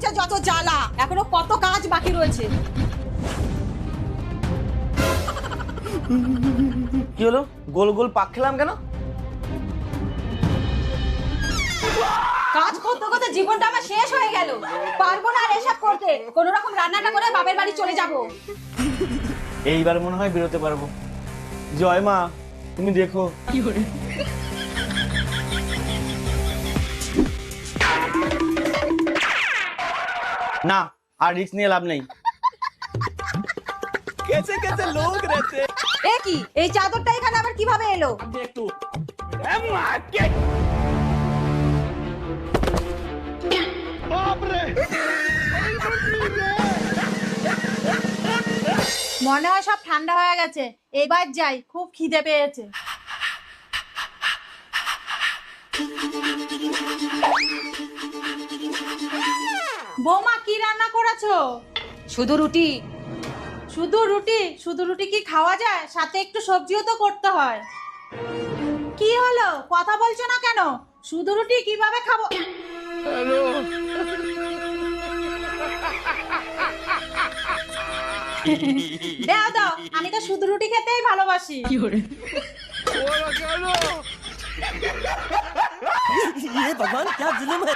হচ্ছে যত জ্বালা, এখনো কত কাজ বাকি রয়েছে। কি হলো, গোল গোল পাক খেলাম কেন? কাজ করতে করতে জীবনটা আমার শেষ হয়ে গেল, পারবো না আর এসব করতে। কোন রকম রান্নাটা করে বাপের বাড়ি চলে যাব। এইবার মনে হয় বেরোতে পারবো। জয় মা, তুমি দেখো। না, আর রিস্ক নিয়ে লাভ নেই। कैसे कैसे लोग रहते हैं। এ কি, এই চাদরটা এখানে আবার কিভাবে এলো? देख तू। মনে হয় সব ঠান্ডা হয়ে গেছে, এবার যাই, খুব খিদে পেয়েছে। বৌমা, কি রান্না করেছো? শুধু রুটি। শুধু রুটি? শুধু রুটি কি খাওয়া যায়? সাথে একটু সবজিও তো করতে হয়। কি হলো, কথা বলছো না কেন? শুধু রুটি কিভাবে খাবো? দাও দাও, আমি তো শুধু রুটি খেতেই ভালোবাসি। ये भगवान क्या जुल्म है।